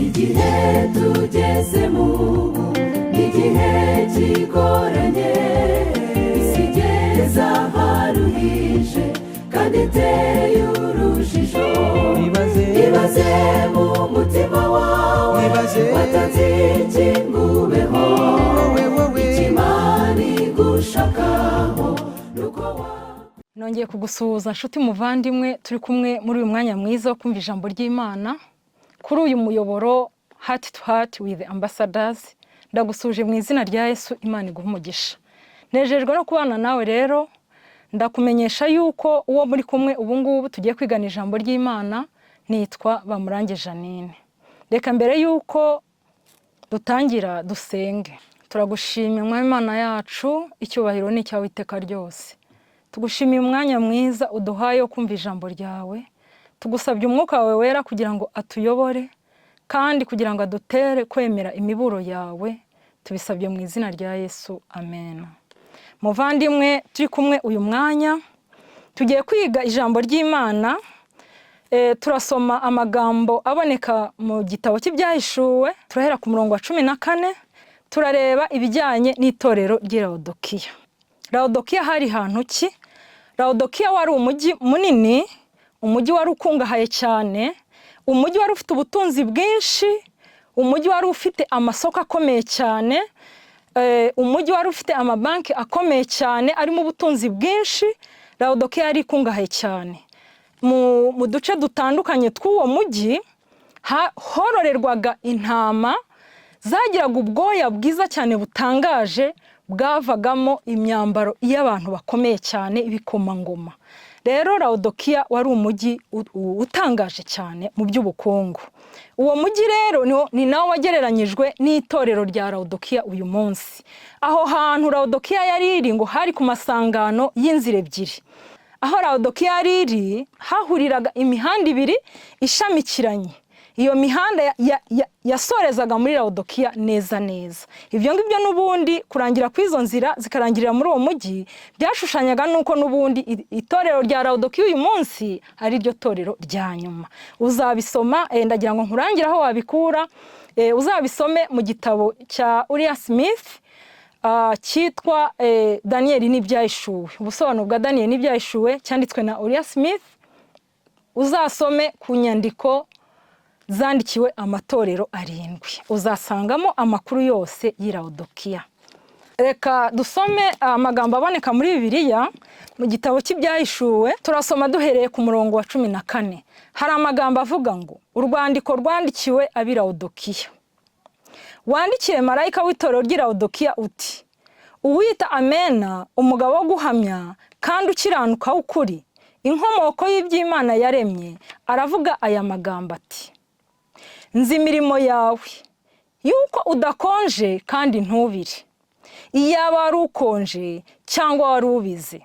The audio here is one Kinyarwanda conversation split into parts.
igihe tugezemo igihe kigoranye isi igeze aharuhije kandi iteye urujijo ibaze mu mutima wawe watanze iki ngo ubeho ikimana igushakaho nuko nongeye kugusuhuza nshuti muvandimwe turi kumwe muri uyu mwanya mwiza wo kumva ijambo ry'Imana kuri uyu muyoboro Heart to Heart with Ambassadors. Ndagusuje mu izina rya Yesu, Imana iguhe umugisha. Nejejwe no kubana nawe rero, ndakumenyesha yuko uwo muri kumwe ubu ngubu tugiye kwigana ijambo ry'Imana nitwa Bamurange Janine. Reka mbere yuko dutangira dusenge. Turagushimira Mwami Imana yacu, icyubahiro ni cyawe iteka ryose. Tugushimiye umwanya mwiza uduhaye wo kumva ijambo ryawe. Tugusabye umwuka wawe wera kugira ngo atuyobore kandi kugira ngo adutere kwemera imiburo yawe. Tubisabye mu izina rya Yesu, amen. Muvandimwe turi kumwe uyu mwanya tugiye kwiga ijambo ry'Imana. Turasoma amagambo aboneka mu gitabo cy'Ibyahishuwe. Turahera ku murongo wa 14. Turareba ibijyanye n'itorero ry'i Laodikiya. Laodikiya hari hantu ki? Laodikiya wari umujyi munini, umujyi wari ukungahaye cyane, umujyi wari ufite ubutunzi bwinshi, umujyi wari ufite amasoko akomeye cyane, umujyi wari ufite amabanki akomeye cyane arimo ubutunzi bwinshi. Laodikiya yari ikungahaye cyane. Mu duce dutandukanye tw'uwo mujyi hororerwaga intama zagiraga ubwoya bwiza cyane butangaje bwavagamo imyambaro y'abantu bakomeye cyane ibikomangoma. Rero Laodikiya wari umujyi utangaje cyane mu by'ubukungu. Uwo mujyi rero ni nawo wagereranyijwe n'itorero rya Laodikiya uyu munsi. Aho hantu Laodikiya yari iri ngo hari ku masangano y'inzira ebyiri. Aho Laodikiya yari iri hahuriraga imihanda ibiri ishamikiranye. Iyo mihanda yasorezaga muri Laodikiya neza neza. Ibyo ngibyo n'ubundi kurangira kw'izo nzira zikarangirira muri uwo mujyi byashushanyaga nuko n'ubundi itorero rya Laodikiya uyu munsi ari ryo torero rya nyuma. Uzabisoma ndagira ngo nkurangire aho wabikura. Uzabisome mu gitabo cya Uriah Smith cyitwa Daniel n'Ibyahishuwe. Ubusobanuro bwa Daniel n'Ibyahishuwe cyanditswe na Uriah Smith. Uzasome ku nyandiko zandikiwe amatorero 7. Uzasangamo amakuru yose y'i Laodikiya. Reka dusome amagambo aboneka muri Bibiliya mu gitabo cy'Ibyahishuwe. Turasoma duhereye ku murongo wa 14. Hari amagambo avuga ngo urwandiko rwandikiwe ab'i Laodikiya. Wandikire marayika w'itorero ry'i Laodikiya uti: Uwita Amena, umugabo wo guhamya kandi ukiranuka w'ukuri, inkomoko y'iby'Imana yaremye, aravuga aya magambo ati: Nzi imirimo yawe, yuko udakonje kandi ntubire. Iyaba wari ukonje cyangwa wari ubize.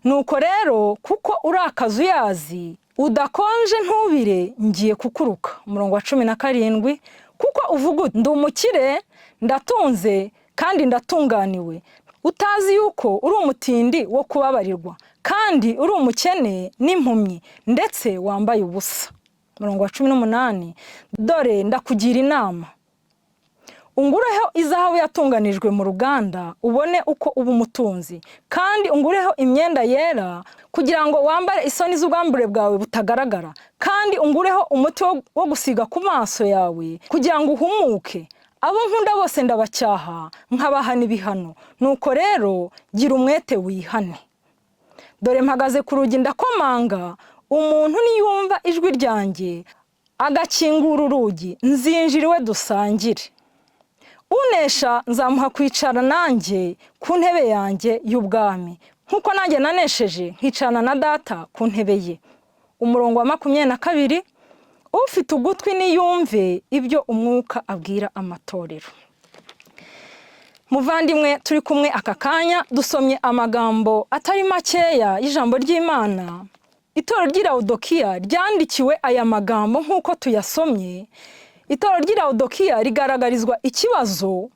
Nuko rero kuko uri akazuyazi, udakonje ntubire, ngiye kukuruka. Umurongo wa 17. Kuko uvuga uti: Ndi umukire, ndatunze kandi ndatunganiwe, utazi yuko uri umutindi wo kubabarirwa kandi uri umukene n'impumyi ndetse wambaye ubusa. Umurongo wa 18. Dore ndakugira inama, ungureho izahabu yatunganijwe mu ruganda, ubone uko uba umutunzi, kandi ungureho imyenda yera kugira ngo wambare isoni z'ubwambure bwawe butagaragara, kandi ungureho umuti wo gusiga ku maso yawe kugira ngo uhumuke. Abo nkunda bose ndabacyaha nkabahana ibihano, nuko rero gira umwete wihane. Dore mpagaze ku rugi ndakomanga, umuntu niyumva ijwi ryanjye agakingura urugi, nzinjira iwe dusangire. Unesha nzamuha kwicara nanjye ku ntebe yanjye y'ubwami, nkuko nanjye nanesheje nkicarana na data ku ntebe ye. Umurongo wa 22. Ufite ugutwi niyumve ibyo umwuka abwira amatorero. Muvandimwe turi kumwe aka kanya dusomye amagambo atari makeya y'ijambo ry'Imana. Itorero ry'i Laodikiya ryandikiwe aya magambo nk'uko tuyasomye. Itorero ry'i Laodikiya rigaragarizwa ikibazo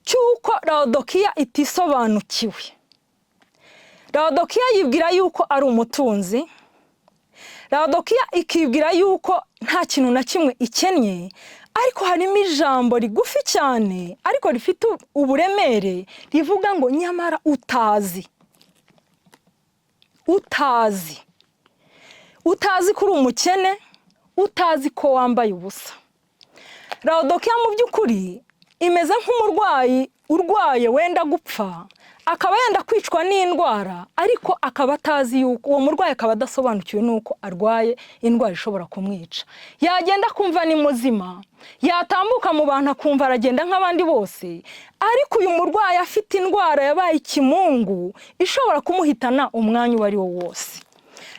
cy'uko Laodikiya itisobanukiwe. Laodikiya yibwira yuko ari umutunzi. Laodikiya ikibwira yuko nta kintu na kimwe ikennye, ariko harimo ijambo rigufi cyane ariko rifite uburemere rivuga ngo nyamara utazi ko uri umukene, utazi ko wambaye ubusa. Laodikiya mu by'ukuri imeze nk'umurwayi urwaye wenda gupfa, akaba yenda kwicwa n'indwara, ariko akaba atazi yuko uwo murwayi akaba adasobanukiwe nuko arwaye indwara ishobora kumwica. Yagenda kumva ni muzima, yatambuka mu bantu akumva aragenda nk'abandi bose, ariko uyu murwayi afite indwara yabaye ikimungu ishobora kumuhitana umwanya uwo ari wo wose.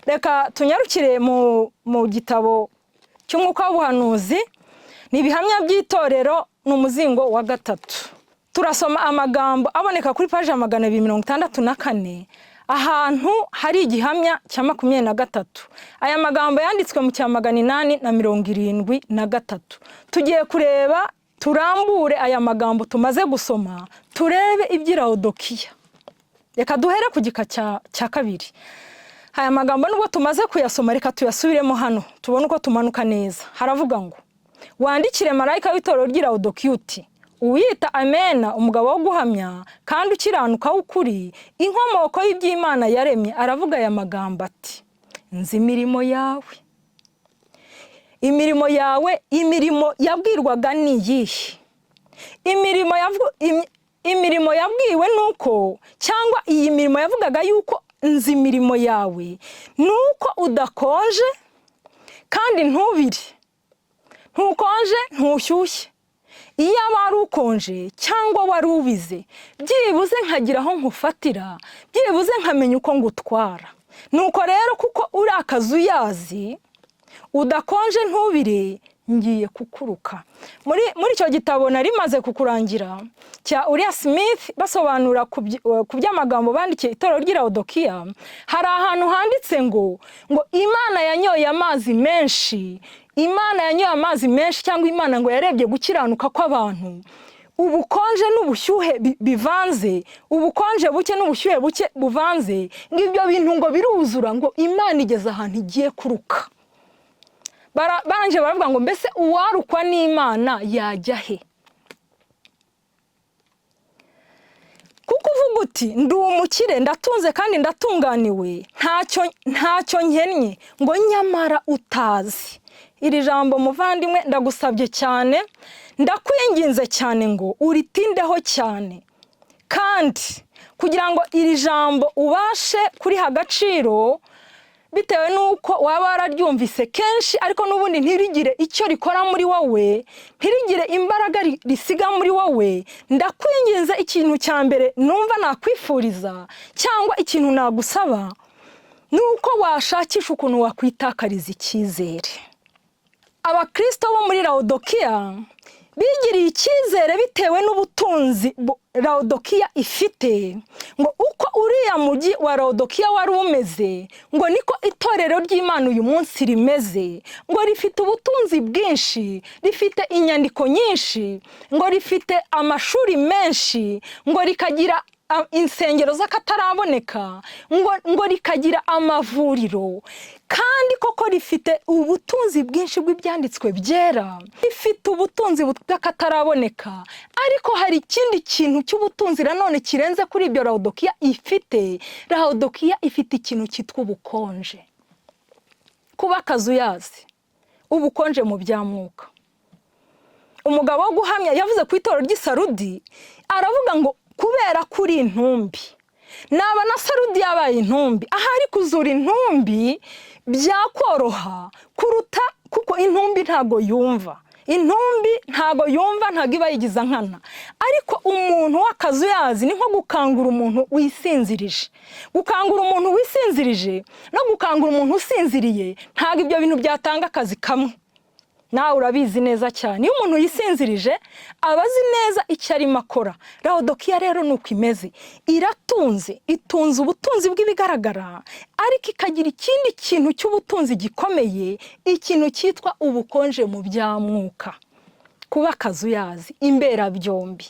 Reka tunyarukire mu gitabo cy'umwuka w'ubuhanuzi, ni ibihamya by'itorero, ni umuzingo wa 3. Turasoma amagambo aboneka kuri paji 264 ahantu hari igihamya cya 23. Aya magambo yanditswe mu cya 873. Tugiye kureba, turambure aya magambo tumaze gusoma, turebe iby'i Laodikiya. Reka duhere ku gika cya 2. Aya magambo nubwo tumaze kuyasoma, reka tuyasubiremo hano tubone uko tumanuka neza. Haravuga ngo, wandikire marayika w'itorero ry'i Laodikiya uti, uwiyita Amena, umugabo wo guhamya kandi ukiranuka w'ukuri, inkomoko y'iby'Imana yaremye, aravuga aya magambo ati, nzi imirimo yawe. Imirimo yawe, imirimo yabwirwaga ni iyihe? Imirimo yabwiwe nuko, cyangwa iyi mirimo yavugaga yuko nzi imirimo yawe, nuko udakonje kandi ntubire, ntukonje ntushyushye. Iyo wari ukonje cyangwa wari ubize, byibuze nkagira aho nkufatira, byibuze nkamenya uko ngutwara. Nuko rero kuko uri akazuyazi, udakonje ntubire, ngiye kukuruka. Muri icyo gitabo nari maze kukurangira cya Uriah Smith basobanura ku by'amagambo bandikiye itorero ry'i Laodikiya, hari ahantu handitse ngo Imana yanyoye amazi menshi, Imana yanyoye amazi menshi, cyangwa Imana ngo yarebye gukiranuka kw'abantu, ubukonje n'ubushyuhe bivanze, ubukonje buke n'ubushyuhe buke buvanze, ngibyo bintu ngo biruzura, ngo Imana igeze ahantu igiye kuruka. Baranje baravuga ngo mbese uwarukwa n'Imana yajya he? Kuko uvuga uti ndi umukire, ndatunze kandi ndatunganiwe, ntacyo nkennye, ngo nyamara utazi. Iri jambo muvandimwe ndagusabye cyane, ndakwinginze cyane ngo uritindeho cyane, kandi kugira ngo iri jambo ubashe kuriha agaciro, bitewe nuko waba wararyumvise kenshi ariko n'ubundi ntirigire icyo rikora muri wowe, ntirigire imbaraga risiga muri wowe, ndakwinginze ikintu cya mbere numva nakwifuriza cyangwa ikintu nagusaba, nuko washakisha ukuntu wakwitakariza icyizere. Abakristo bo muri Laodikiya bigiriye icyizere bitewe n'ubutunzi Laodikiya ifite, ngo uko uriya mujyi wa Laodikiya wari umeze, ngo niko itorero ry'Imana uyu munsi rimeze, ngo rifite ubutunzi bwinshi, rifite inyandiko nyinshi, ngo rifite amashuri menshi, ngo rikagira insengero z'akataraboneka, ngo rikagira amavuriro, kandi koko rifite ubutunzi bwinshi bw'ibyanditswe byera, rifite ubutunzi bw'akataraboneka. Ariko hari ikindi kintu cy'ubutunzi nanone kirenze kuri ibyo Laodikiya ifite. Laodikiya ifite ikintu cyitwa ubukonje. Kuba akazuyazi, ubukonje mu by'amwuka. Umugabo wo guhamya yavuze ku itorero ry'i Sarudi, aravuga ngo kubera kuri intumbi, naba na Sarudi yabaye intumbi, ahari kuzura intumbi byakoroha kuruta, kuko intumbi ntago yumva, ntago iba yigiza nkana. Ariko umuntu w'akazuyazi ni nko gukangura umuntu wisinzirije. Gukangura umuntu wisinzirije no gukangura umuntu usinziriye, ntago ibyo bintu byatanga akazi kamwe. Nawe urabizi neza cyane, iyo umuntu yisinzirije aba azi neza icyo arimo akora. Laodikiya rero nuko imeze, itunze ubutunzi bw'ibigaragara, ariko ikagira ikindi kintu cy'ubutunzi gikomeye, ikintu cyitwa ubukonje mu by'amwuka. Kuba akazuyazi, imberabyombi.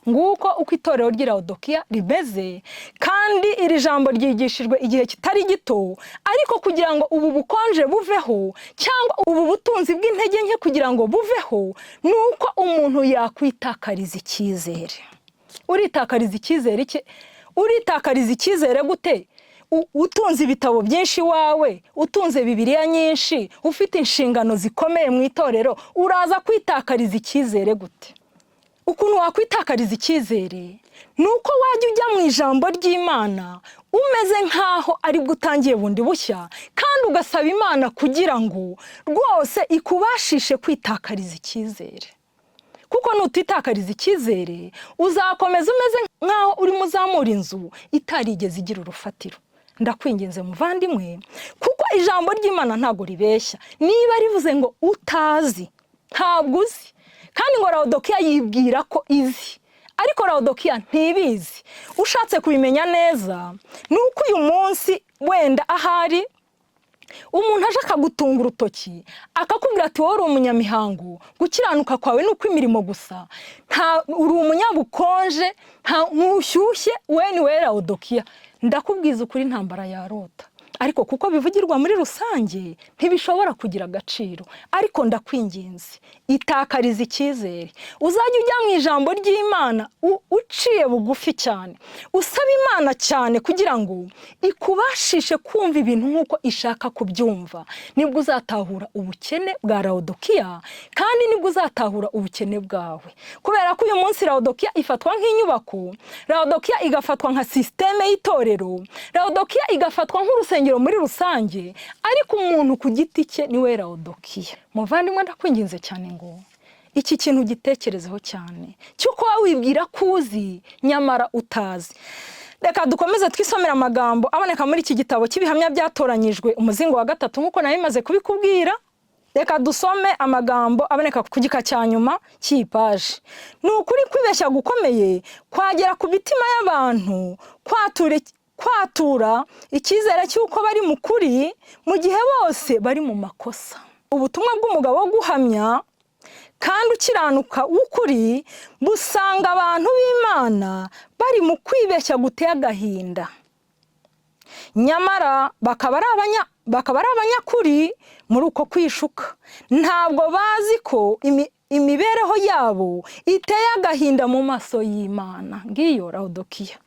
nguko uko itorero ry'i Laodikiya rimeze, kandi iri jambo ryigishijwe igihe kitari gito, ariko kugira ngo ubu bukonje buveho cyangwa ubu butunzi bw'intege nke kugira ngo buveho, nuko umuntu yakwitakariza icyizere. Uritakariza icyizere iki? Uritakariza icyizere gute? Utunze ibitabo byinshi wawe, utunze Bibiliya nyinshi, ufite inshingano zikomeye mu itorero, uraza kwitakariza icyizere gute? Ukuntu wakwitakariza icyizere nuko wajya ujya mu ijambo ry'Imana umeze nkaho ari gutangiye bundi bushya, kandi ugasaba Imana kugira ngo rwose ikubashishe kwitakariza icyizere. Kuko nutitakariza icyizere uzakomeza umeze nkaho uri muzamura inzu itarigeze igira urufatiro. Ndakwinginze muvandimwe, kuko ijambo ry'Imana ntago ribeshya. Niba rivuze ngo utazi, ntabwo uzi. Kandi ngo Laodikiya yibwira ko izi, ariko Laodikiya ntibizi. Ushatse kubimenya neza, nuko uyu munsi wenda ahari umuntu aje akagutunga urutoki akakubwira ati wowe uri umunyamihango, gukiranuka kwawe ni uko imirimo gusa, uri umunyabukonje, ntushyushye, we ni we Laodikiya. Ndakubwiza ukuri intambara yarota, ariko kuko bivugirwa muri rusange ntibishobora kugira agaciro. Ariko ndakwinginze, itakariza icyizere, uzajya ujya mu ijambo ry'Imana uciye bugufi cyane, usaba Imana cyane kugira ngo ikubashishe kumva ibintu nk'uko ishaka kubyumva. Nibwo uzatahura ubukene bwa Laodikiya, kandi nibwo uzatahura ubukene bwawe. Kubera ko uyu munsi Laodikiya ifatwa nk'inyubako, Laodikiya igafatwa nka systeme y'itorero, Laodikiya igafatwa nk'urusengero muri rusange, ariko umuntu ku giti cye ni we Laodikiya. Muvandimwe, ndakwinginze cyane ngo iki kintu gitekerezeho cyane, cyuko wibwira ko uzi nyamara utazi. Reka dukomeze twisomera amagambo aboneka muri iki gitabo cy'ibihamya byatoranyijwe umuzingo wa 3 nkuko nayo imaze kubikubwira. Reka dusome amagambo aboneka ku gika cya nyuma cy'ipaje. Ni ukuri kwibeshya gukomeye kwagera ku mitima y'abantu, kwatura icyizere cy'uko bari mu kuri mu gihe bose bari mu makosa. Ubutumwa bw'umugabo wo guhamya kandi ukiranuka w'ukuri busanga abantu b'Imana bari mu kwibeshya guteye agahinda, nyamara bakaba ari abanyakuri muri uko kwishuka. Ntabwo bazi ko imibereho yabo iteye agahinda mu maso y'Imana. Ngiyo Laodikiya.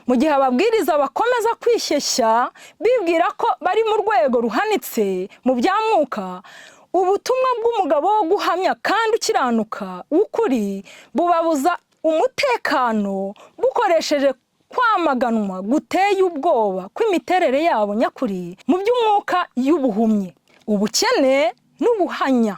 Mu gihe ababwiriza bakomeza kwishyeshya bibwira ko bari mu rwego ruhanitse mu bya mwuka, ubutumwa bw'umugabo wo guhamya kandi ukiranuka w'ukuri bubabuza umutekano, bukoresheje kwamaganwa guteye ubwoba kw'imiterere yabo nyakuri mu by'umwuka y'ubuhumyi, ubukene n'ubuhanya.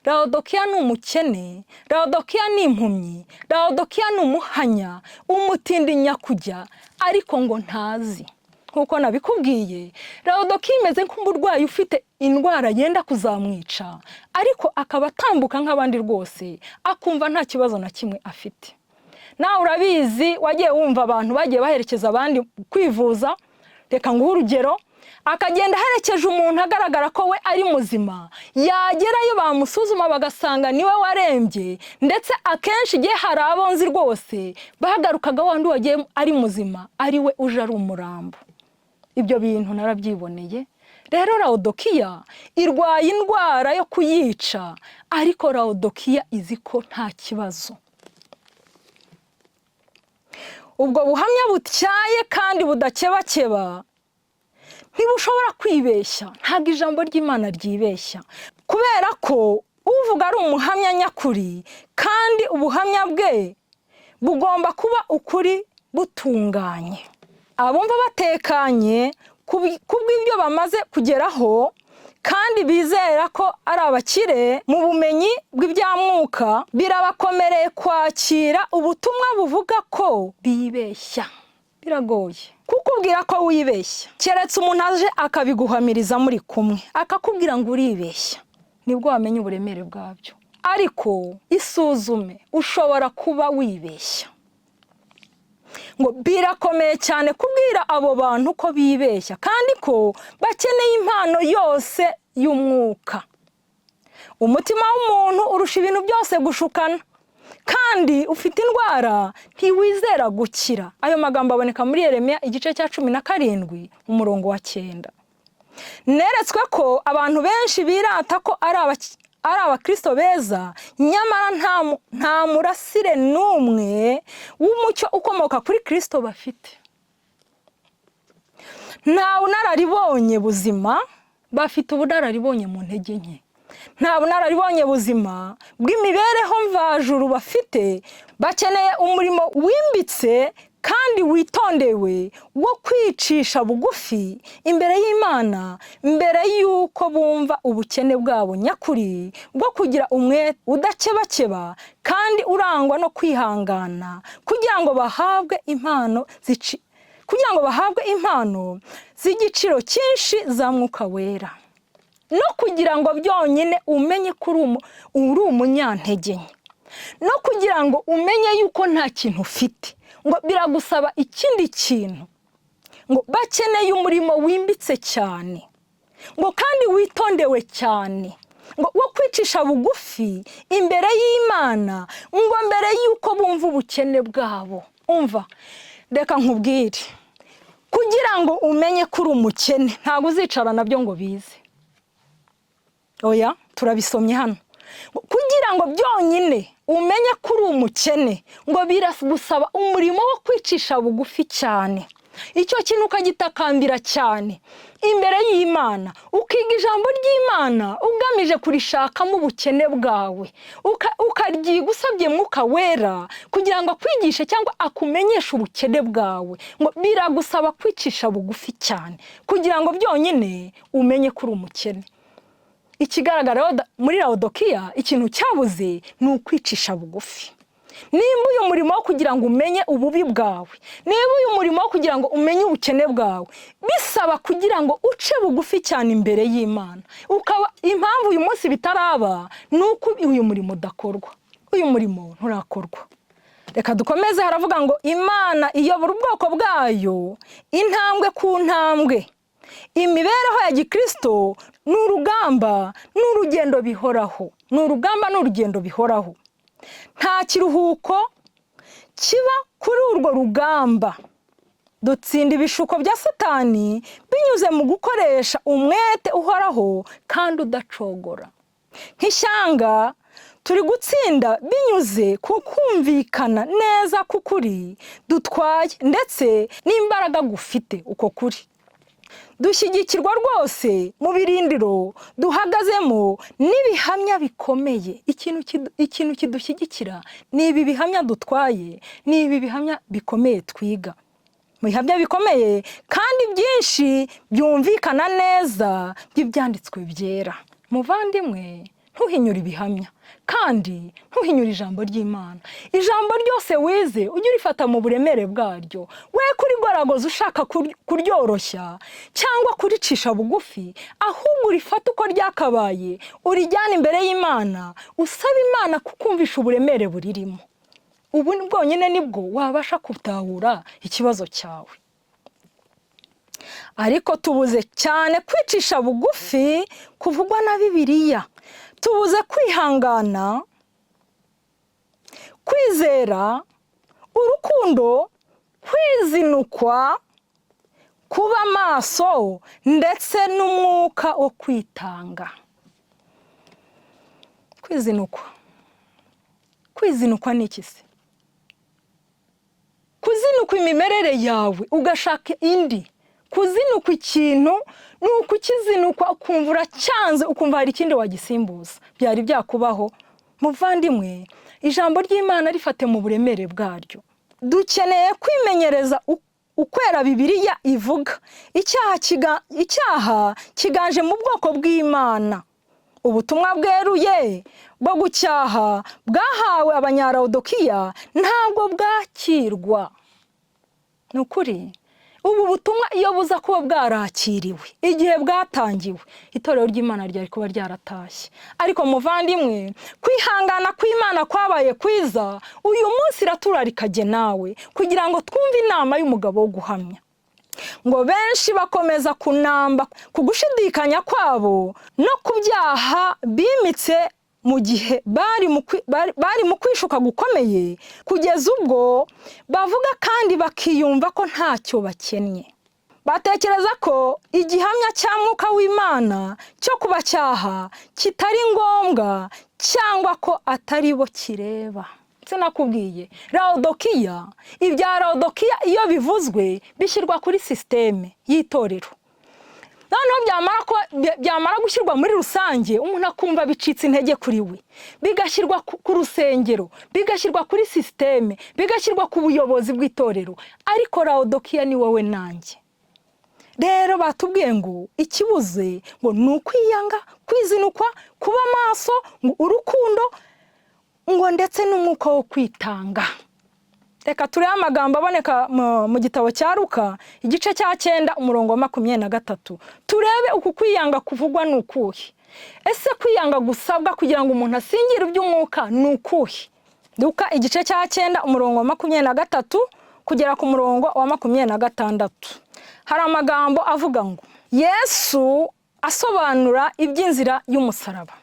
Laodikiya ni umukene, Laodikiya ni impumyi, Laodikiya ni umuhanya, umutindi nyakujya, ariko ngo ntazi. Nkuko nabikubwiye, Laodikiya imeze nk'umurwayi ufite indwara yenda kuzamwica, ariko akaba atambuka nk'abandi rwose, akumva nta kibazo na kimwe afite. Nawe urabizi, wagiye wumva abantu bagiye baherekeza abandi kwivuza. Reka nguhe urugero, akagenda aherekeje umuntu agaragara ko we ari muzima, yagerayo bamusuzuma bagasanga niwe warembye, ndetse akenshi igihe hari abonzi rwose bahagarukaga wandi wagiye ari muzima ari we uje ari umurambo. Ibyo bintu narabyiboneye. Rero Laodikiya irwaye indwara yo kuyica, ariko Laodikiya izi ko nta kibazo. Ubwo buhamya butyaye kandi budakebakeba ntibushobora kwibeshya, ntabwo ijambo ry'Imana ryibeshya, kubera ko uvuga ari umuhamya nyakuri, kandi ubuhamya bwe bugomba kuba ukuri butunganye. Abumva batekanye kubw'ibyo bamaze kugeraho, kandi bizera ko ari abakire mu bumenyi bw'ibyamwuka, birabakomereye kwakira ubutumwa buvuga ko bibeshya. Biragoye kukubwira ko wibeshya, keretse umuntu aje akabiguhamiriza muri kumwe akakubwira ngo uribeshya, nibwo wamenya uburemere bwabyo. Ariko isuzume, ushobora kuba wibeshya. Ngo birakomeye cyane kubwira abo bantu ko bibeshya, kandi ko bakeneye impano yose y'umwuka. umutima w'umuntu urusha ibintu byose gushukana, kandi ufite indwara ntiwizera gukira. Ayo magambo aboneka muri Yeremiya igice cya 17 umurongo wa 9. Neretswe ko abantu benshi birata ko ari abakristo beza, nyamara nta murasire n'umwe w'umucyo ukomoka kuri Kristo bafite. Nta bunararibonye buzima bafite, ubunararibonye mu ntege nke. Nta bunararibonye buzima bw'imibereho mvajuru bafite. Bakeneye umurimo wimbitse kandi witondewe wo kwicisha bugufi imbere y'Imana, mbere y'uko bumva ubukene bwabo nyakuri bwo kugira umwete udakebakeba kandi urangwa no kwihangana, kugira ngo bahabwe impano z'igiciro cyinshi za Mwuka Wera, no kugira ngo byonyine umenye ko uri umunyantege nke, no kugira ngo umenye yuko nta kintu ufite, ngo biragusaba ikindi kintu, ngo bakeneye umurimo wimbitse cyane, ngo kandi witondewe cyane, ngo wo kwicisha bugufi imbere y'Imana, ngo mbere y'uko bumva ubukene bwabo. Umva, reka nkubwire, kugira ngo umenye ko uri umukene ntabwo uzicara nabyo ngo bize. Oya, turabisomye hano. Kugira ngo byonyine umenye ko uri umukene, ngo biragusaba umurimo wo kwicisha bugufi cyane. Icyo kintu ukagitakambira cyane imbere y'Imana, ukiga ijambo ry'Imana ugamije kurishakamo ubukene bwawe, ukaryiga usabye Mwuka Wera kugira ngo akwigishe cyangwa akumenyeshe ubukene bwawe. Ngo biragusaba kwicisha bugufi cyane kugira ngo byonyine umenye ko uri umukene. Ikigaragara muri Laodikiya, ikintu cyabuze ni ukwicisha bugufi. Nimba uyu murimo wo kugira ngo umenye ububi bwawe, niba uyu murimo wo kugira ngo umenye ubukene bwawe, bisaba kugira ngo uce bugufi cyane imbere y'Imana. Impamvu uyu munsi bitaraba ni uko uyu murimo udakorwa. Uyu murimo nturakorwa. Reka dukomeze. Haravuga ngo Imana iyobora ubwoko bwayo intambwe ku ntambwe. Imibereho ya Gikristo ni urugamba n'urugendo bihoraho. Ni urugamba n'urugendo bihoraho. Nta kiruhuko kiba kuri urwo rugamba. Dutsinda ibishuko bya Satani binyuze mu gukoresha umwete uhoraho kandi udacogora. Nk'ishyanga turi gutsinda binyuze ku kumvikana neza k'ukuri dutwaye ndetse n'imbaraga gufite uko kuri. Dushyigikirwa rwose mu birindiro duhagazemo n'ibihamya bikomeye. Ikintu kidushyigikira ni ibi bihamya dutwaye, ni ibi bihamya bikomeye twiga. Mu bihamya bikomeye kandi byinshi byumvikana neza by'ibyanditswe byera. Muvandimwe, ntuhinyure ibihamya kandi ntuhinyure ijambo ry'Imana. Ijambo ryose wize ujye urifata mu buremere bwaryo, we kurigoragoza ushaka kuryoroshya cyangwa kuricisha bugufi, ahubwo urifata uko ryakabaye, urijyana imbere y'Imana, usaba Imana kukumvisha uburemere buririmo. Ubu bwonyine nibwo wabasha gutahura ikibazo cyawe. Ariko tubuze cyane kwicisha bugufi kuvugwa na Bibiliya. Tubuze kwihangana, kwizera, urukundo, kwizinukwa, kuba maso ndetse n'umwuka wo kwitanga. Kwizinukwa ni iki se? Kuzinukwa imimerere yawe ugashaka indi. Kuzinukwa ikintu ni ukukizinukwa ukumva uracyanze, ukumva hari ikindi wagisimbuza. Byari byakubaho? Muvandimwe, ijambo ry'Imana rifate mu buremere bwaryo. Dukeneye kwimenyereza ukwera Bibiliya ivuga. Icyaha kiganje mu bwoko bw'Imana. Ubutumwa bweruye bwo gucyaha bwahawe Abanyalaodikiya ntabwo bwakirwa. Ni ukuri. Ubu butumwa iyo buza kuba bwarakiriwe igihe bwatangiwe, itorero ry'Imana ryari kuba ryaratashye. Ariko muvandimwe, kwihangana kw'Imana kwabaye kwiza, uyu munsi iraturarikage nawe kugira ngo twumve inama y'umugabo wo guhamya. ngo benshi bakomeza kunamba ku gushidikanya kwabo no ku byaha bimitse mu gihe bari mu kwishuka gukomeye, kugeza ubwo bavuga kandi bakiyumva ko ntacyo bakennye. Batekereza ko igihamya cya Mwuka w'Imana cyo kubacyaha kitari ngombwa cyangwa ko atari bo kireba. Sinakubwiye Laodikiya, ibya Laodikiya iyo bivuzwe bishyirwa kuri sisiteme y'itorero, noneho byamara gushyirwa muri rusange umuntu akumva bicitse intege kuri we, bigashyirwa ku rusengero, bigashyirwa kuri sisiteme, bigashyirwa ku buyobozi bw'itorero. Ariko Laodikiya ni wowe nanjye. Rero batubwiye ngo ikibuze ngo ni ukwiyanga, kwizinukwa, kuba maso, ngo urukundo, ngo ndetse n'umwuka wo kwitanga. Reka turebe amagambo aboneka mu gitabo cya Luka igice cya 9 umurongo wa 23. Turebe uku kwiyanga kuvugwa ni ukuhe. Ese kwiyanga gusabwa kugira ngo umuntu asingire iby'umwuka ni ukuhe? Luka igice cya 9 umurongo wa 23 kugera ku murongo wa 26. Hari amagambo avuga ngo Yesu asobanura iby'inzira y'umusaraba.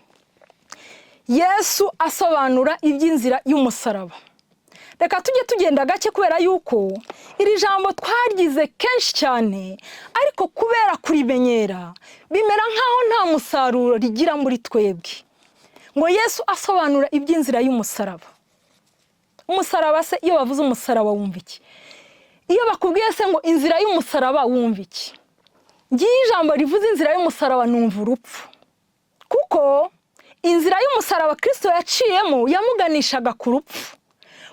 Yesu asobanura iby'inzira y'umusaraba. Reka tujye tugenda gake kubera yuko iri jambo twaryize kenshi cyane, ariko kubera kurimenyera bimera nkaho nta musaruro rigira muri twebwe. Ngo Yesu asobanura iby'inzira y'umusaraba. Umusaraba se, iyo bavuze umusaraba wumva iki? Iyo bakubwiye se ngo inzira y'umusaraba wumva iki? Ngiye ijambo rivuze inzira y'umusaraba numva urupfu. Kuko inzira y'umusaraba Kristo yaciyemo yamuganishaga ku rupfu.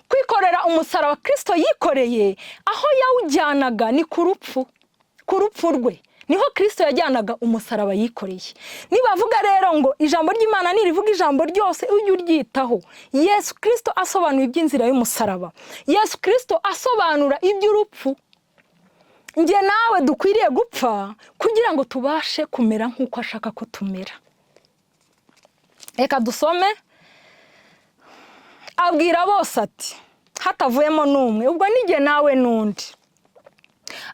Kwikorera umusaraba Kristo yikoreye aho yawujyanaga ni ku rupfu rwe. Niho Kristo yajyanaga umusaraba yikoreye. Nibavuga rero ngo ijambo ry'Imana nirivuga ijambo ryose ujye uryitaho. Yesu Kristo asobanura iby'inzira y'umusaraba. Yesu Kristo asobanura iby'urupfu. Nge nawe dukwiriye gupfa kugira ngo tubashe kumera nk'uko ashaka ko tumera. Reka dusome. Abwira bose ati, hatavuyemo n'umwe, ubwo nige nawe n'undi.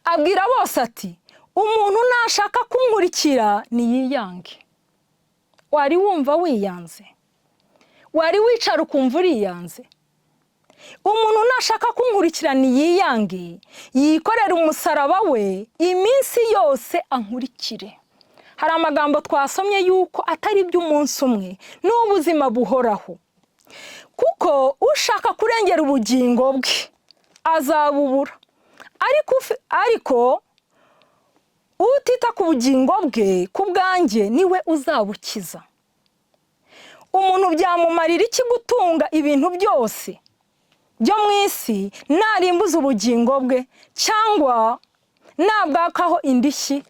Abwira bose ati, umuntu nashaka kunkurikira niyiyange. Wari wumva wiyanze? Wari wicara ukumva uriyanze? Umuntu nashaka kunkurikira niyiyange, yikorera umusaraba we iminsi yose ankurikire. Hari amagambo twasomye yuko atari by'umunsi umwe, n'ubuzima buhoraho. Kuko ushaka kurengera ubugingo bwe azabubura, ariko utita ku bugingo bwe ku bwanjye niwe uzabukiza. Umuntu byamumarira iki gutunga ibintu byose byo mu isi narimbuza ubugingo bwe, cyangwa nabwakaho indishyi?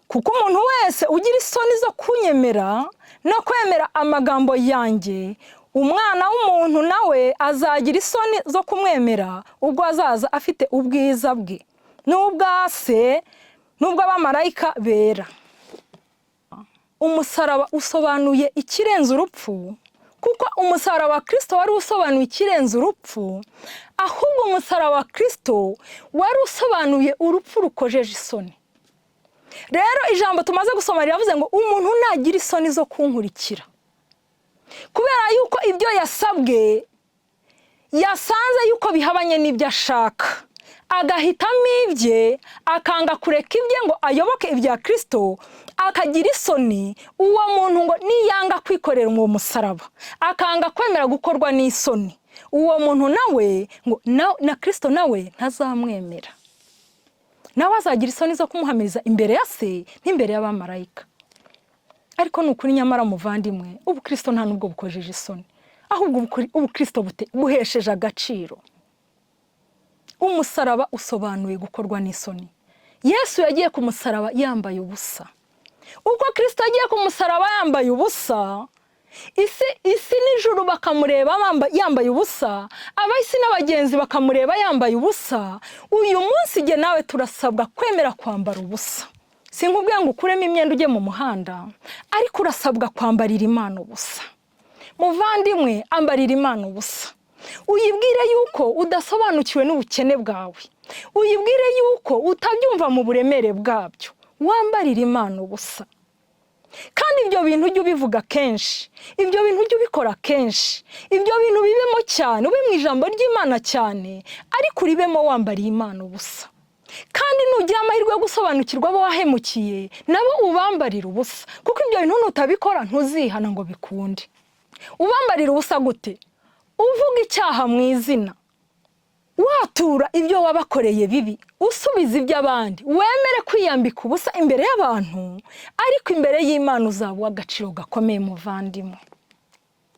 Kuko umuntu wese ugira isoni zo kunyemera no kwemera amagambo yanjye, Umwana w'umuntu nawe azagira isoni zo kumwemera ubwo azaza afite ubwiza bwe n'ubwase n'ubw'abamarayika bera. Umusaraba usobanuye ikirenze urupfu, kuko umusaraba wa Kristo wari usobanuye ikirenze urupfu, ahubwo umusaraba wa Kristo wari usobanuye urupfu rukojeje isoni. Rero ijambo tumaze gusoma riravuze ngo umuntu nagira isoni zo kunkurikira, kubera yuko ibyo yasabwe yasanze yuko bihabanye n'ibyo ashaka, agahitamo ibye, akanga kureka ibye ngo ayoboke ibya Kristo, akagira isoni. Uwo muntu ngo niyanga kwikorera uwo musaraba, akanga kwemera gukorwa n'isoni, uwo muntu nawe ngo na Kristo nawe ntazamwemera, nawe azagira isoni zo kumuhamiriza imbere ya se n'imbere y'abamarayika. Ariko nukuri nyamara muvandimwe, ubu Kristo nta nubwo bukojeje isoni, ahubwo ubu Kristo buhesheje agaciro. Umusaraba usobanuye gukorwa n'isoni. Yesu yagiye ku musaraba yambaye ubusa. Ubwo Kristo yagiye ku musaraba yambaye ubusa, isi n'ijuru bakamureba yambaye ubusa, abahisi n'abagenzi bakamureba yambaye ubusa. Uyu munsi jye nawe turasabwa kwemera kwambara ubusa. Sinkubwiye ngo ukuremo imyenda ujye mu muhanda, ariko urasabwa kwambarira Imana ubusa. Muvandimwe, ambarira Imana ubusa. uyibwire yuko udasobanukiwe n'ubukene bwawe, uyibwire yuko utabyumva mu buremere bwabyo, wambarira Imana ubusa. Kandi ibyo bintu ujye ubivuga kenshi, ibyo bintu ujye ubikora kenshi, ibyo bintu bibemo cyane, ube mu ijambo ry'Imana cyane, ariko uribemo wambariye Imana ubusa. Kandi nugira amahirwe yo gusobanukirwa abo wahemukiye, nabo ubambarira ubusa, kuko ibyo bintu nutabikora ntuzihana ngo bikunde. Ubambarira ubusa gute? Uvuga icyaha mu izina, watura ibyo wabakoreye bibi, usubiza iby'abandi, wemere kwiyambika ubusa imbere y'abantu, ariko imbere y'Imana uzaba agaciro gakomeye muvandimwe.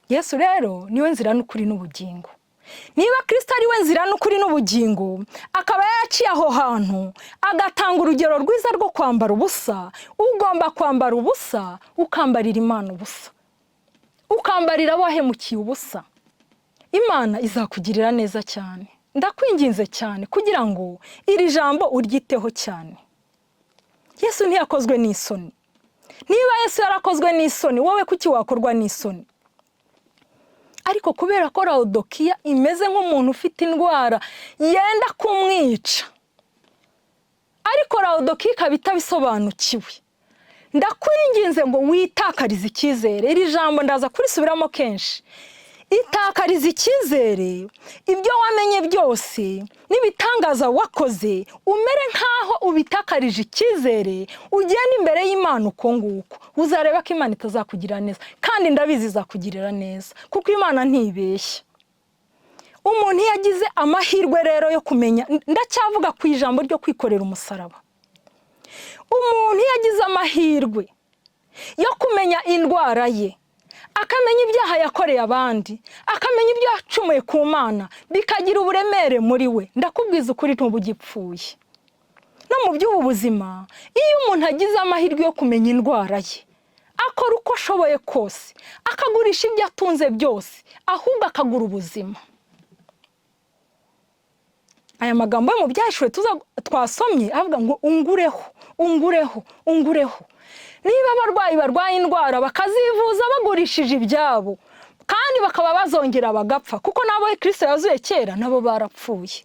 Yesu rero niwe nzira n'ukuri n'ubugingo. Niba Kristo ari we nzira n'ukuri n'ubugingo, akaba yaciye aho hantu agatanga urugero rwiza rwo kwambara ubusa, ugomba kwambara ubusa ukambarira Imana ubusa, ukambarira abahemukiye ubusa. Imana izakugirira neza cyane. Ndakwinginze cyane kugira ngo iri jambo uryiteho cyane. Yesu ntiyakozwe n'isoni. Niba Yesu yarakozwe n'isoni, wowe kuki wakorwa n'isoni? Ariko kubera ko Laodikiya imeze nk'umuntu ufite indwara yenda kumwica, ariko Laodikiya ikaba itabisobanukiwe, ndakwinginze ngo witakarize icyizere. Iri jambo ndaza kurisubiramo kenshi. Itakariza icyizere, ibyo wamenye byose n'ibitangaza wakoze, umere nkaho ubitakarije icyizere, ugenda imbere y'Imana uko nguko, uzareba ko Imana itazakugirira neza, kandi ndabizi izakugirira neza, kuko Imana ntibeshya. Umuntu yagize amahirwe rero yo kumenya, ndacyavuga ku ijambo ryo kwikorera umusaraba. Umuntu yagize amahirwe yo kumenya indwara ye, akamenya ibyaha yakoreye abandi, akamenya ibyo yacumuye ku Mana, bikagira uburemere muri we, ndakubwiza ukuri ntubugipfuye. No mu by'ubu buzima, iyo umuntu agize amahirwe yo kumenya indwara ye, akora uko ashoboye kose, akagurisha ibyo atunze byose, ahubwo akagura ubuzima. Aya magambo yo mu Byahishuriwe twasomye avuga ngo ungureho, ungureho, ungureho. Niba abarwayi barwaye indwara bakazivuza bagurishije ibyabo, kandi bakaba bazongera bagapfa, kuko nabo Kristo yazuye kera nabo barapfuye.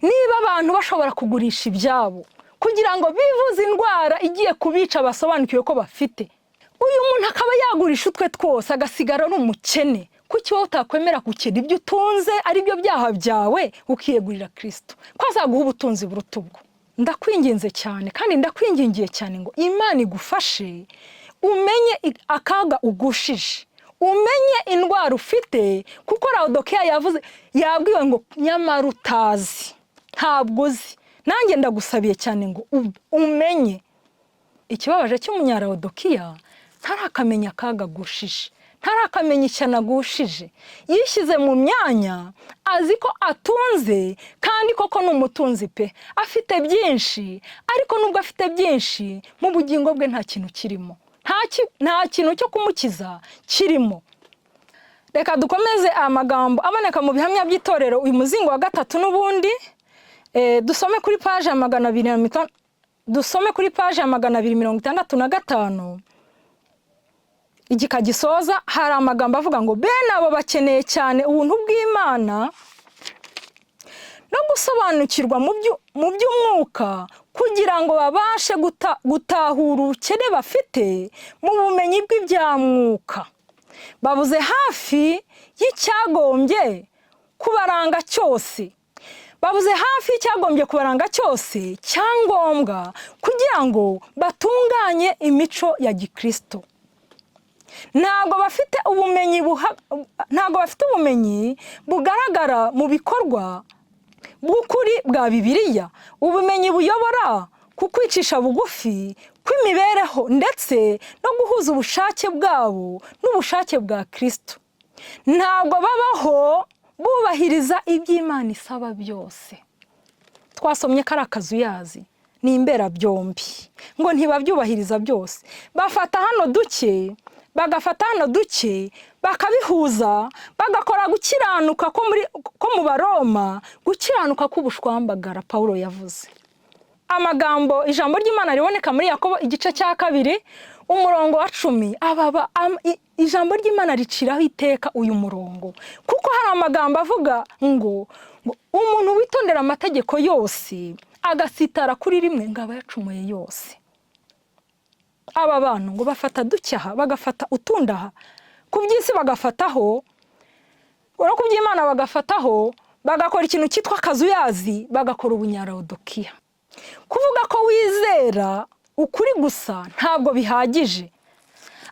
Niba abantu bashobora kugurisha ibyabo kugira ngo bivuze indwara igiye kubica basobanukiwe ko bafite, uyu muntu akaba yagurisha utwe twose agasigara ari umukene, kuki wowe utakwemera gukena ibyo utunze ari byo byaha byawe ukiyegurira Kristo, ko azaguha ubutunzi buruta ubwo? Ndakwinginze cyane, kandi ndakwingingiye cyane ngo Imana igufashe umenye akaga ugushije, umenye indwara ufite, kuko Laodikiya yabwiwe ngo nyamara utazi, ntabwo uzi. Nanjye ndagusabiye cyane ngo umenye. Ikibabaje cy'umunyalaodikiya, ntarakamenya akaga agushije, ntarakamenya ishyano agushije, yishyize mu myanya azi ko atunze, kandi koko ni umutunzi pe, afite byinshi, ariko nubwo afite byinshi mu bugingo bwe nta kintu kirimo, nta kintu cyo kumukiza kirimo. Reka dukomeze amagambo aboneka mu bihamya by'itorero, uyu muzingo wa gatatu n'ubundi dusome kuri paje ya 200, dusome kuri paje ya 265. Igika gisoza hari amagambo avuga ngo bene abo bakeneye cyane ubuntu bw'Imana no gusobanukirwa mu by'umwuka, kugira ngo babashe gutahura ubukene bafite mu bumenyi bw'ibyamwuka, babuze hafi y'icyagombye kubaranga cyose, babuze hafi y'icyagombye kubaranga cyose cyangombwa kugira ngo batunganye imico ya Gikristo. Ntabwo bafite ubumenyi bugaragara mu bikorwa bw'ukuri bwa Bibiliya, ubumenyi buyobora ku kwicisha bugufi kw'imibereho, ndetse no guhuza ubushake bwabo n'ubushake bwa Kristo. Ntabwo babaho bubahiriza iby'Imana isaba byose. Twasomye ko ari akazuyazi, ni imberabyombi, ngo ntibabyubahiriza byose. Bafata hano duke, bagafata hano duke, bakabihuza, bagakora gukiranuka ko mu Baroma, gukiranuka k'ubushwambagara Pawulo yavuze. Amagambo ijambo ry'Imana riboneka muri Yakobo igice cya 2 umurongo wa 10 ijambo ry'Imana riciraho iteka uyu murongo, kuko hari amagambo avuga ngo umuntu witondera amategeko yose agasitara kuri rimwe ngo aba yacumuye yose. Aba bantu ngo bafata ducyaha bagafata utundaha, ku by'isi bagafataho, no ku by'Imana bagafataho, bagakora ikintu cyitwa akazuyazi, bagakora ubunyaradokiya. Kuvuga ko wizera ukuri gusa ntabwo bihagije.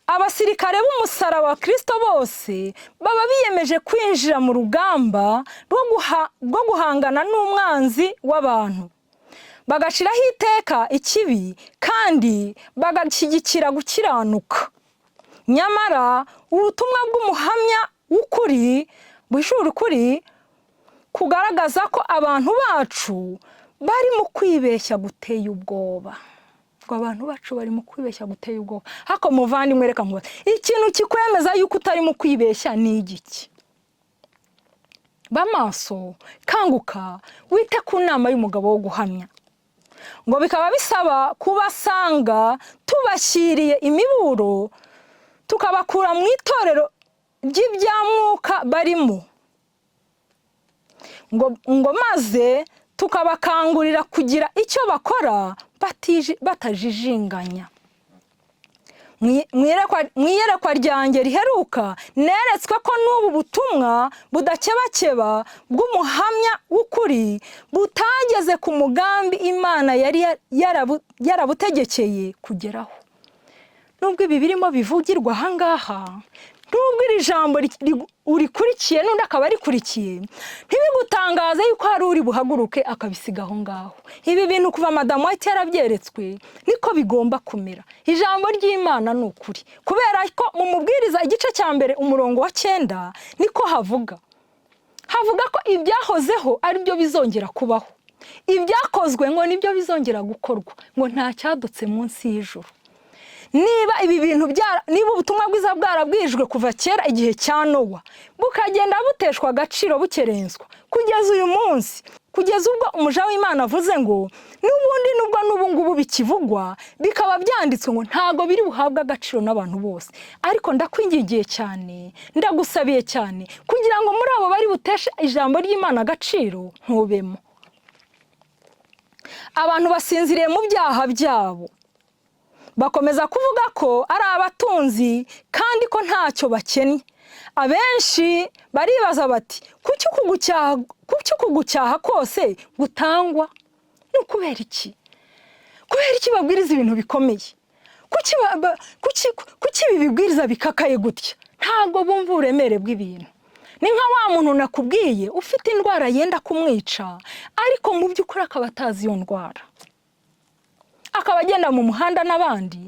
Abasirikare b'umusaraba wa Kristo bose baba biyemeje kwinjira mu rugamba rwo guhangana n'umwanzi w'abantu, bagashiraho iteka ikibi kandi bagashyigikira gukiranuka. Nyamara ubutumwa bw'umuhamya w'ukuri buhishura ukuri kugaragaza ko abantu bacu bari mu kwibeshya guteye ubwoba. Ngo abantu bacu bari mu kwibeshya guteye ubwoba. Hako muvandimwe reka nkubaze, ikintu kikwemeza yuko utari mu kwibeshya ni igiki? Bamaso, kanguka, wite ku nama y'umugabo wo guhamya. Ngo bikaba bisaba kubasanga tubashyiriye imiburo, tukabakura mu itorero ry'ibyamwuka barimo. Ngo maze tukabakangurira kugira icyo bakora batajijinganya. Mwiyerekwa ryanjye riheruka neretswe ko n'ubu butumwa budakebakeba bw'umuhamya w'ukuri butageze ku mugambi Imana yari yarabutegekeye kugeraho. Nubwo ibi birimo bivugirwa ahangaha, nubwo iri jambo urikurikiye n'undi akaba arikurikiye, ntibigutangaze yuko hari uri buhaguruke akabisiga aho ngaho. Ibi bintu kuva Madamu White yarabyeretswe niko bigomba kumera. Ijambo ry'Imana ni ukuri, kubera ko mu mubwiriza igice cya mbere umurongo wa 9 niko havuga ko ibyahozeho ari byo bizongera kubaho, ibyakozwe ngo nibyo bizongera gukorwa, ngo nta cyadutse munsi y'ijuru. Niba ibi bintu niba ubutumwa bwiza bwarabwijwe kuva kera igihe cya Nowa, bukagenda buteshwa agaciro bukerenswa kugeza uyu munsi, kugeza ubwo umuja w'Imana avuze ngo n'ubundi nubwo n'ubu ngubu bikivugwa bikaba byanditswe ngo ntago biri buhabwe agaciro n'abantu bose, ariko ndakwingigiye cyane, ndagusabiye cyane kugira ngo muri abo bari buteshe ijambo ry'Imana agaciro ntubemo. Abantu basinziriye mu byaha byabo, bakomeza kuvuga ko ari abatunzi kandi ko ntacyo bakennye. Abenshi baribaza bati kuki kugucyaha kose gutangwa? Ni ukubera iki? Kubera iki babwiriza ibintu bikomeye? Kuki ibi bibwiriza bikakaye gutya? Ntabwo bumva uburemere bw'ibintu. Ni nka wa muntu nakubwiye ufite indwara yenda kumwica, ariko mu by'ukuri akaba atazi iyo ndwara, akaba agenda mu muhanda n'abandi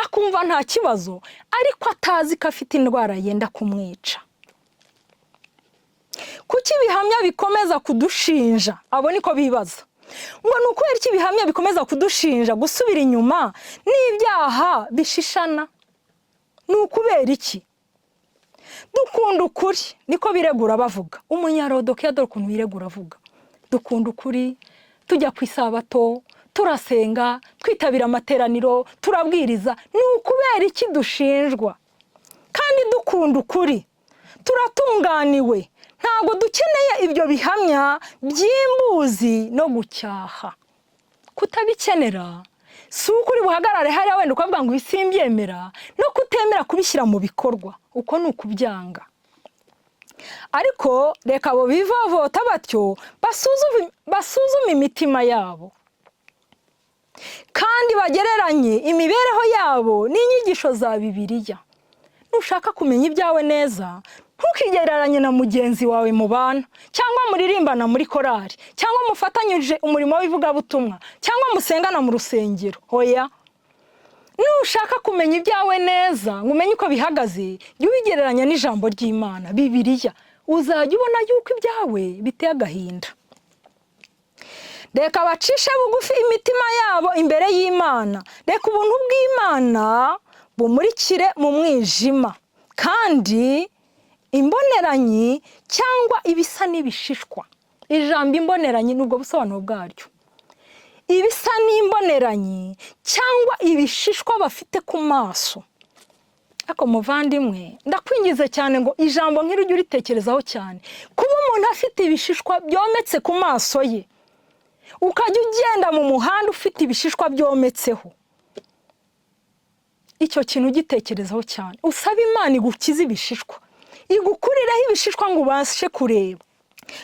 akumva nta kibazo, ariko atazi ko afite indwara yenda kumwica. Kuki ibihamya bikomeza kudushinja? Abo niko bibaza ngo ni ukubera iki ibihamya bikomeza kudushinja gusubira inyuma n'ibyaha bishishana? Ni ukubera iki? Dukunda ukuri, niko biregura bavuga. Umunyarodokiya dore ukuntu biregura avuga, dukunda ukuri, tujya ku isabato, turasenga, twitabira amateraniro, turabwiriza. Ni ukubera iki dushinjwa? Kandi dukunda ukuri, turatunganiwe, ntabwo dukeneye ibyo bihamya by'imbuzi no gucyaha. Kutabikenera si ukuri buhagarare hariya wenda ukavuga ngo isimbyemera, no kutemera kubishyira mu bikorwa, uko ni ukubyanga. Ariko reka abo bivovota batyo basuzume imitima yabo, kandi bagereranye imibereho yabo n'inyigisho za Bibiliya. Nushaka kumenya ibyawe neza, ntukigereranye na mugenzi wawe mubana, cyangwa muririmbana muri korari, cyangwa mufatanyije umurimo w'ivugabutumwa, cyangwa musengana mu rusengero. Hoya, nushaka kumenya ibyawe neza, umenye uko bihagaze, jya ubigereranya n'ijambo ry'Imana, Bibiliya, uzajya ubona yuko ibyawe biteye agahinda. Reka bacishe bugufi imitima yabo imbere y'Imana, reka ubuntu bw'Imana bumurikire mu mwijima, kandi imboneranyi cyangwa ibisa n'ibishishwa. Ijambo imboneranyi nubwo busobanuro bwaryo. ibisa n'imboneranyi cyangwa ibishishwa bafite ku maso. Ariko muvandimwe, ndakwingize cyane ngo ijambo nk'iri ujye uritekerezaho cyane. Kuba umuntu afite ibishishwa byometse ku maso ye, ukajya ugenda mu muhanda ufite ibishishwa byometseho, icyo kintu ugitekerezaho cyane. Usaba Imana igukize ibishishwa, igukurireho ibishishwa ngo ubashe kureba.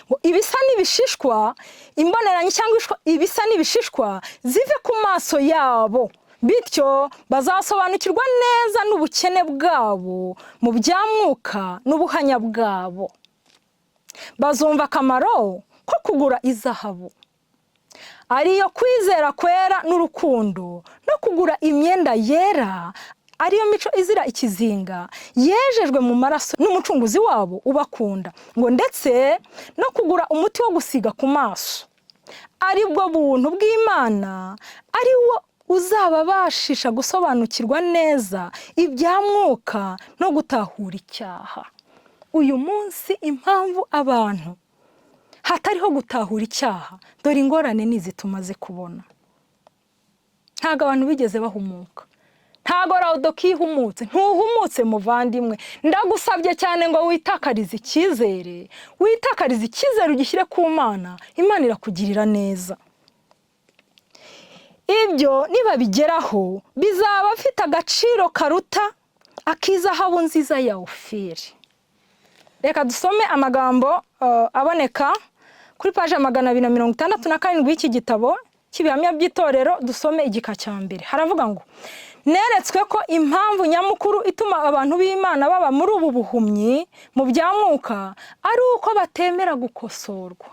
Ngo ibisa n'ibishishwa, imboneranyi cyangwa ibisa n'ibishishwa zive ku maso yabo, bityo bazasobanukirwa neza n'ubukene bwabo mu bya mwuka n'ubuhanya bwabo. Bazumva akamaro ko kugura izahabu, ariyo kwizera kwera n'urukundo, no kugura imyenda yera, ariyo mico izira ikizinga, yejejwe mu maraso n'umucunguzi wabo ubakunda. Ngo ndetse no kugura umuti wo gusiga ku maso, ari bwo buntu bw'Imana, ari wo uzababashisha gusobanukirwa neza ibya mwuka no gutahura icyaha. Uyu munsi impamvu abantu hatariho gutahura icyaha, dore ingorane nizi tumaze kubona. Ntago abantu bigeze bahumuka, ntago Laodikiya ihumutse, ntuhumutse muvandimwe. Ndagusabye cyane ngo witakarize icyizere, witakarize icyizere ugishyire ku Mana. Imana irakugirira neza. Ibyo niba bigeraho bizaba bifite agaciro karuta akizahabu nziza ya Ofiri. Reka dusome amagambo aboneka kuri paje 267 y'iki gitabo cy'ibihamya by'itorero. Dusome igika cya mbere. Haravuga ngo, neretswe ko impamvu nyamukuru ituma abantu b'Imana baba muri ubu buhumyi mu bya mwuka ari uko batemera gukosorwa.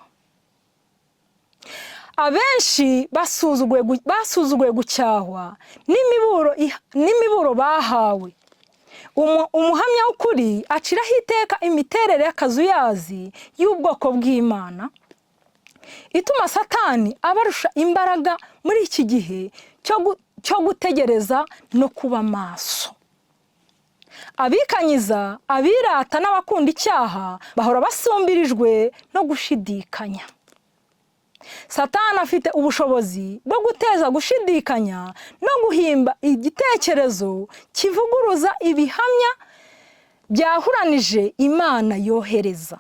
Abenshi basuzuguye gucyahwa n'imiburo bahawe. Umuhamya w'ukuri aciraho iteka imiterere y'akazuyazi y'ubwoko bw'Imana, ituma Satani abarusha imbaraga muri iki gihe cyo gutegereza no kuba maso. Abikanyiza, abirata n'abakunda icyaha bahora basumbirijwe no gushidikanya. Satani afite ubushobozi bwo guteza gushidikanya no guhimba igitekerezo kivuguruza ibihamya byahuranije Imana yohereza.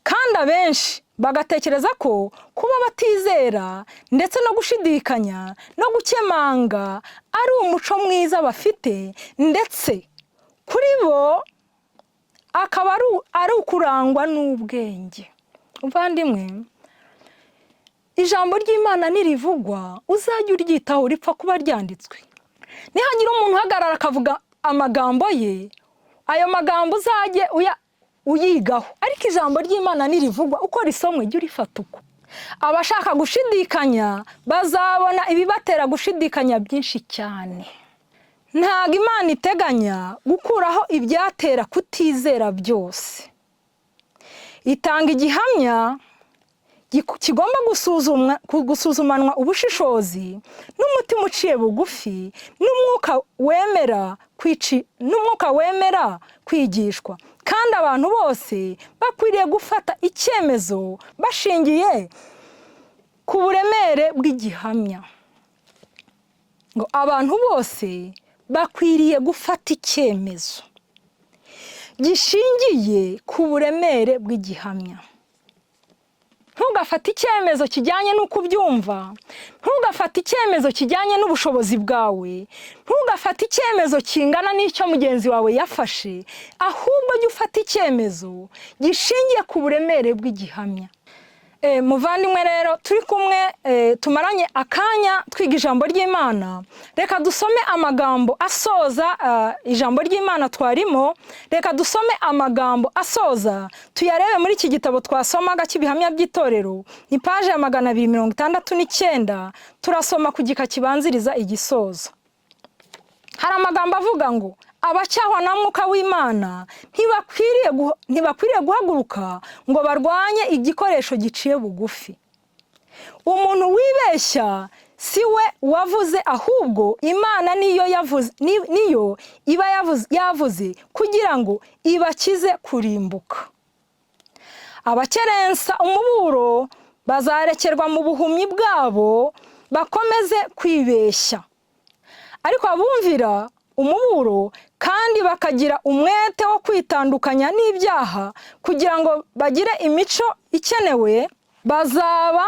Kandi abenshi bagatekereza ko kuba batizera ndetse no gushidikanya no gukemanga ari umuco mwiza bafite, ndetse kuri bo akaba ari ukurangwa n'ubwenge. Muvandimwe, ijambo ry'Imana nirivugwa uzajya uryitaho, ripfa kuba ryanditswe. Nihagira umuntu uhagarara akavuga amagambo ye, ayo magambo uzajye uyigaho. Ariko ijambo ry'Imana nirivugwa uko risomwe jya urifata uko. Abashaka gushidikanya bazabona ibibatera gushidikanya byinshi cyane. Ntago Imana iteganya gukuraho ibyatera kutizera byose. Itanga igihamya kigomba gusuzumanwa ubushishozi n'umutima uciye bugufi n'umwuka wemera kwigishwa. Kandi abantu bose bakwiriye gufata icyemezo bashingiye ku buremere bw'igihamya. Ngo abantu bose bakwiriye gufata icyemezo gishingiye ku buremere bw'igihamya. Ntugafate icyemezo kijyanye n'uko ubyumva, ntugafate icyemezo kijyanye n'ubushobozi bwawe, ntugafate icyemezo kingana n'icyo mugenzi wawe yafashe, ahubwo jya ufata icyemezo gishingiye ku buremere bw'igihamya. Muvandimwe rero turi kumwe, tumaranye akanya twiga ijambo ry'Imana. Reka dusome amagambo asoza ijambo ry'Imana twarimo. Reka dusome amagambo asoza tuyarebe muri iki gitabo twasomaga cy'ibihamya by'itorero. Ni paje ya 269. Turasoma ku gika kibanziriza igisozo. Hari amagambo avuga ngo, abacyahwa na mwuka w'Imana ntibakwiriye guhaguruka ngo barwanye igikoresho giciye bugufi. Umuntu wibeshya si we wavuze, ahubwo Imana niyo iba yavuze kugira ngo ibakize kurimbuka. Abakerensa umuburo bazarekerwa mu buhumyi bwabo bakomeze kwibeshya, ariko abumvira umuburo kandi bakagira umwete wo kwitandukanya n'ibyaha kugira ngo bagire imico ikenewe, bazaba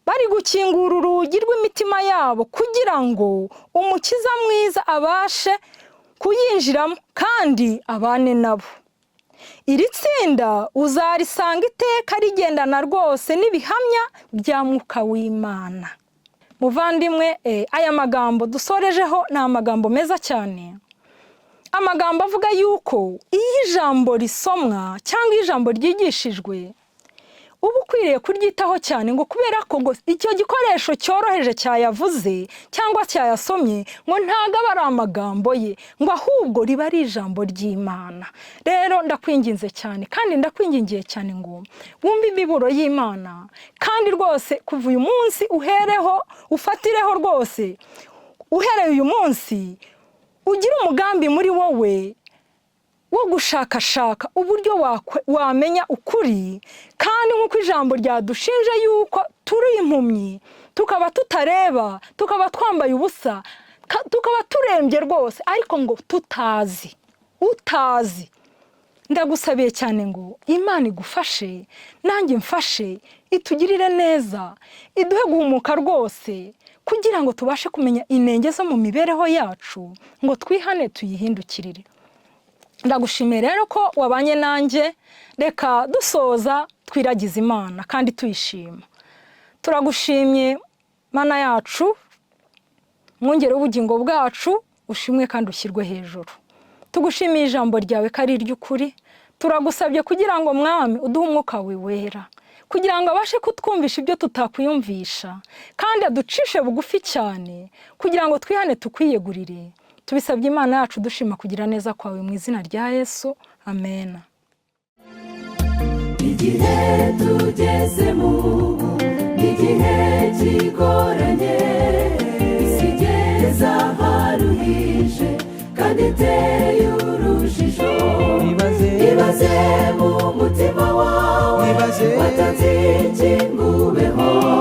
bari gukingura urugi rw'imitima yabo kugira ngo umukiza mwiza abashe kuyinjiramo kandi abane nabo. Iri tsinda uzarisanga iteka rigendana rwose n'ibihamya bya Mwuka w'Imana. Muvandimwe, aya magambo dusorejeho ni amagambo meza cyane, amagambo avuga yuko iyo ijambo risomwa cyangwa ijambo ryigishijwe uba ukwiriye kuryitaho cyane, ngo kubera ko icyo gikoresho cyoroheje cyayavuze cyangwa cyayasomye ngo ntago aba ari amagambo ye, ngo ahubwo riba ari ijambo ry'Imana. Rero ndakwinginze cyane kandi ndakwingingiye cyane ngo wumve imiburo y'Imana, kandi rwose kuva uyu munsi uhereho ufatireho rwose, uhereye uyu munsi ugire umugambi muri wowe wo gushakashaka uburyo wamenya ukuri, kandi nk'uko ijambo ryadushinje yuko turi impumyi, tukaba tutareba, tukaba twambaye ubusa, tukaba turembye rwose, ariko ngo utazi. Ndagusabiye cyane ngo Imana igufashe, nanjye mfashe, itugirire neza, iduhe guhumuka rwose, kugira ngo tubashe kumenya inenge zo mu mibereho yacu, ngo twihane tuyihindukirire. Ndagushimiye rero ko wabanye nanjye, reka dusoza twiragiza Imana kandi tuyishima. Turagushimye Mana yacu, mwungere w'ubugingo bwacu, ushimwe kandi ushyirwe hejuru. Tugushimiye ijambo ryawe ko ari iry'ukuri, turagusabye kugira ngo Mwami uduhe umwuka wawe wera, kugira ngo abashe kutwumvisha ibyo tutakwiyumvisha, kandi aducishe bugufi cyane, kugira ngo twihane tukwiyegurire. Tubisabye Imana yacu dushima kugira neza kwawe mu izina rya Yesu, amen. Igihe tugezemo igihe kigoranye, isi igeze aharuhije kandi iteye urujijo. Ibaze mu mutima wawe, watanze iki ngo ubeho.